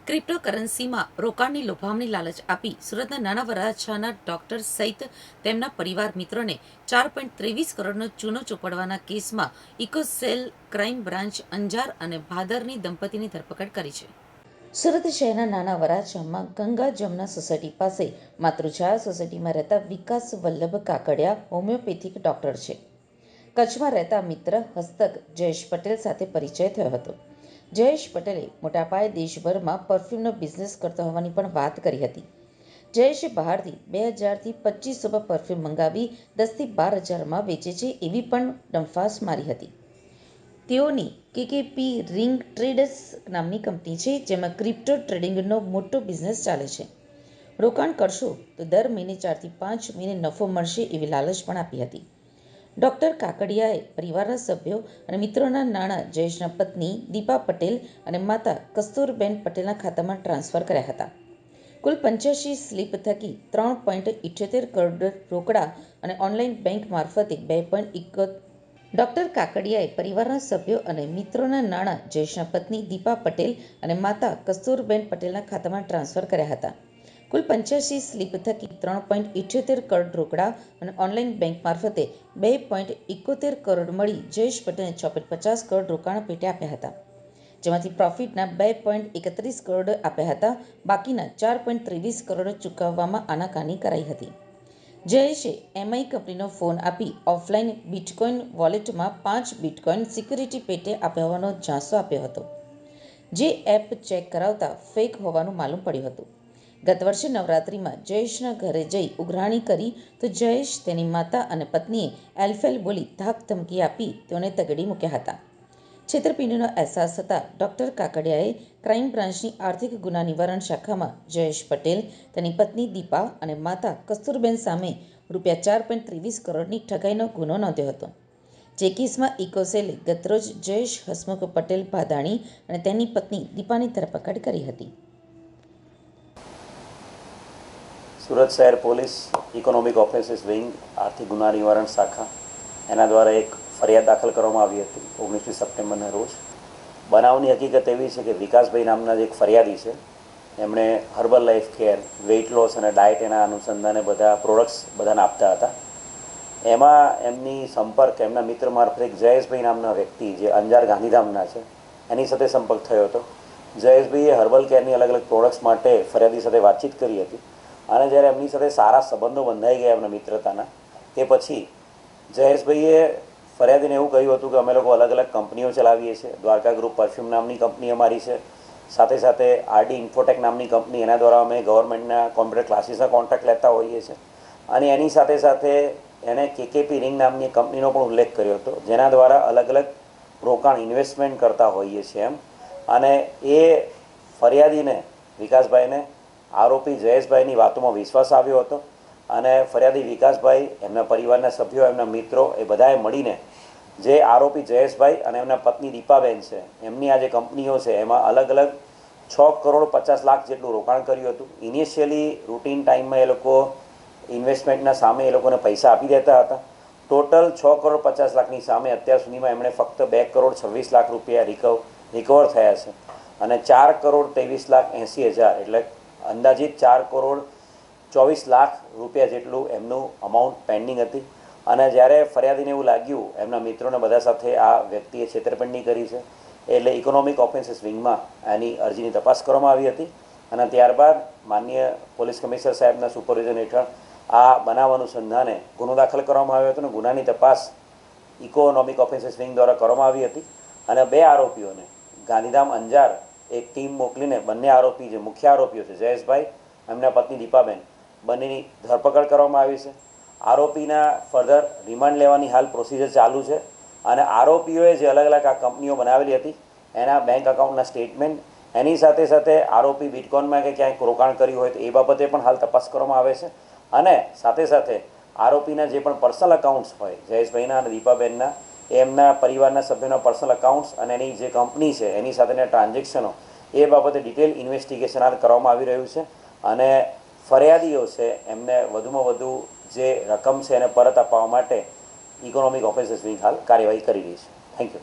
ક્રિપ્ટોકરન્સીમાં રોકાણની લોભામણી લાલચ આપી સુરતના નાના વરાછાના ડોક્ટર સહિત તેમના પરિવાર મિત્રોને 4.23 કરોડનો ચૂનો ચોપડવાના કેસમાં ઇકોસેલ ક્રાઇમ બ્રાન્ચ અંજાર અને ભાદરની દંપતીની ધરપકડ કરી છે. સુરત શહેરના નાના વરાછામાં ગંગા જમના સોસાયટી પાસે માતૃછાયા સોસાયટીમાં રહેતા વિકાસ વલ્લભ કાકડિયા હોમિયોપેથિક ડોક્ટર છે. કચ્છમાં રહેતા મિત્ર હસ્તક જયેશ પટેલ સાથે પરિચય થયો હતો. જયેશ પટેલે મોટા પાયે દેશભરમાં પરફ્યુમનો બિઝનેસ કરતો હોવાની પણ વાત કરી હતી. જયેશે બહારથી 2000થી 2500 પર પરફ્યુમ મંગાવી 10થી 12,000માં વેચે છે એવી પણ ડંફાસ મારી હતી. તેઓની કેકેપી રિંગ ટ્રેડર્સ નામની કંપની છે, જેમાં ક્રિપ્ટો ટ્રેડિંગનો મોટો બિઝનેસ ચાલે છે. રોકાણ કરશો તો દર મહિને 4થી 5 મહિને નફો મળશે એવી લાલચ પણ આપી હતી. ડોક્ટર કાકડિયાએ પરિવારના સભ્યો અને મિત્રોના નાણાં જયેશના પત્ની દીપા પટેલ અને માતા કસ્તુરબેન પટેલના ખાતામાં ટ્રાન્સફર કર્યા હતા. કુલ 85 સ્લીપ થકી 3.78 કરોડ રોકડા અને ઓનલાઈન બેંક મારફતે 2.1. ડોક્ટર કાકડિયાએ પરિવારના સભ્યો અને મિત્રોના નાણાં જયેશના પત્ની દીપા પટેલ અને માતા કસ્તુરબેન પટેલના ખાતામાં ટ્રાન્સફર કર્યા હતા. કુલ 85 સ્લીપ થકી 3.78 કરોડ રોકડા અને ઓનલાઈન બેંક મારફતે 2.71 કરોડ મળી જયેશ પટેલને 6.50 કરોડ રોકાણ પેટે આપ્યા હતા, જેમાંથી પ્રોફિટના 2.31 કરોડ આપ્યા હતા. બાકીના 4.23 કરોડ ચૂકવવામાં આનાકાની કરાઈ હતી. જયેશે એમઆઈ કંપનીનો ફોન આપી ઓફલાઈન બિટકોઇન વોલેટમાં 5 બિટકોઇન સિક્યુરિટી પેટે આપ્યા હોવાનો ઝાંસો આપ્યો હતો, જે એપ ચેક કરાવતા ફેક હોવાનું માલુમ પડ્યું હતું. ગત વર્ષે નવરાત્રિમાં જયેશના ઘરે જઈ ઉઘરાણી કરી તો જયેશ, તેની માતા અને પત્નીએ એલફેલ બોલી ધાક ધમકી આપી તેઓને તગડી મૂક્યા હતા. છેતરપિંડીનો અહેસાસ થતાં ડોક્ટર કાકડિયાએ ક્રાઇમ બ્રાન્ચની આર્થિક ગુના નિવારણ શાખામાં જયેશ પટેલ, તેની પત્ની દીપા અને માતા કસ્તુરબેન સામે રૂપિયા 4.23 કરોડની ઠગાઈનો ગુનો નોંધ્યો હતો. જે કેસમાં ઇકોસેલે ગતરોજ જયેશ હસમુખ પટેલ ભાદાણી અને તેની પત્ની દીપાની ધરપકડ કરી હતી. સુરત શહેર પોલીસ ઇકોનોમિક ઓફેન્સીસ વિંગ આર્થિક ગુના નિવારણ શાખા એના દ્વારા એક ફરિયાદ દાખલ કરવામાં આવી હતી 19 સપ્ટેમ્બરના રોજ. બનાવની હકીકત એવી છે કે વિકાસભાઈ નામના જે એક ફરિયાદી છે, એમણે herbal life care, weight loss અને ડાયટ એના અનુસંધાને બધા પ્રોડક્ટ્સ બધાને આપતા હતા. એમાં એમની સંપર્ક એમના મિત્ર મારફતે એક જયેશભાઈ નામના વ્યક્તિ જે અંજાર ગાંધીધામના છે એની સાથે સંપર્ક થયો હતો. જયેશભાઈએ હર્બલ કેરની અલગ અલગ પ્રોડક્ટ્સ માટે ફરિયાદી સાથે વાતચીત કરી હતી અને જ્યારે એમની સાથે સારા સંબંધો બંધાઈ ગયા એમના મિત્રતાના, તે પછી જયેશભાઈએ ફરિયાદીને એવું કહ્યું હતું કે અમે લોકો અલગ અલગ કંપનીઓ ચલાવીએ છીએ. દ્વારકા ગ્રુપ પરફ્યુમ નામની કંપની અમારી છે, સાથે સાથે આરડી ઇન્ફોટેક નામની કંપની, એના દ્વારા અમે ગવર્મેન્ટના કોમ્પ્યુટર ક્લાસીસના કોન્ટ્રાક્ટ લેતા હોઈએ છીએ. અને એની સાથે સાથે એણે કેકેપી રિંગ નામની કંપનીનો પણ ઉલ્લેખ કર્યો હતો, જેના દ્વારા અલગ અલગ રોકાણ ઇન્વેસ્ટમેન્ટ કરતા હોઈએ છીએ એમ. અને એ ફરિયાદીને વિકાસભાઈને આરોપી જયેશભાઈની વાતોમાં વિશ્વાસ આવ્યો હતો અને ફરિયાદી વિકાસભાઈ, એમના પરિવારના સભ્યો, એમના મિત્રો એ બધાએ મળીને જે આરોપી જયેશભાઈ અને એમના પત્ની દીપાબેન છે એમની આ જે કંપનીઓ છે એમાં અલગ અલગ 6,50,00,000 જેટલું રોકાણ કર્યું હતું. ઇનિશિયલી રૂટીન ટાઈમમાં એ લોકો ઇન્વેસ્ટમેન્ટના સામે એ લોકોને પૈસા આપી દેતા હતા. ટોટલ 6,50,00,000ની સામે અત્યાર સુધીમાં એમણે ફક્ત 2,26,00,000 રૂપિયા રિકવર થયા છે અને 4,23,80,000 એટલે અંદાજિત 4,24,00,000 રૂપિયા જેટલું એમનું અમાઉન્ટ પેન્ડિંગ હતી. અને જ્યારે ફરિયાદીને એવું લાગ્યું એમના મિત્રોને બધા સાથે આ વ્યક્તિએ છેતરપિંડી કરી છે, એટલે ઇકોનોમિક ઓફેન્સીસ વિંગમાં એની અરજીની તપાસ કરવામાં આવી હતી અને ત્યારબાદ માનનીય પોલીસ કમિશનર સાહેબના સુપરવિઝન હેઠળ આ બનાવ અનુસંધાને ગુનો દાખલ કરવામાં આવ્યો હતો અને ગુનાની તપાસ ઇકોનોમિક ઓફેન્સીસ વિંગ દ્વારા કરવામાં આવી હતી. અને 2 આરોપીઓને ગાંધીધામ અંજાર એક ટીમ મોકલીને બંને આરોપી જે મુખ્ય આરોપીઓ છે જયેશભાઈ, એમના પત્ની દીપાબેન, બંનેની ધરપકડ કરવામાં આવી છે. આરોપીના ફર્ધર રિમાન્ડ લેવાની હાલ પ્રોસિજર ચાલુ છે અને આરોપીઓએ જે અલગ અલગ આ કંપનીઓ બનાવેલી હતી એના બેંક અકાઉન્ટના સ્ટેટમેન્ટ, એની સાથે સાથે આરોપી બિટકોઇનમાં કે ક્યાંક રોકાણ કર્યું હોય તો એ બાબતે પણ હાલ તપાસ કરવામાં આવે છે. અને સાથે સાથે આરોપીના જે પણ પર્સનલ અકાઉન્ટ્સ હોય જયેશભાઈના અને દીપાબેનના, એમના પરિવારના સભ્યોના પર્સનલ અકાઉન્ટ્સ અને એની જે કંપની છે એની સાથેના ટ્રાન્ઝેક્શનો, એ બાબતે ડિટેલ ઇન્વેસ્ટિગેશન હાલ કરવામાં આવી રહ્યું છે અને ફરિયાદીઓ છે એમને વધુમાં વધુ જે રકમ છે એને પરત અપાવવા માટે ઇકોનોમિક ઓફેન્સીસ વિંગ હાલ કાર્યવાહી કરી રહી છે. Thank you.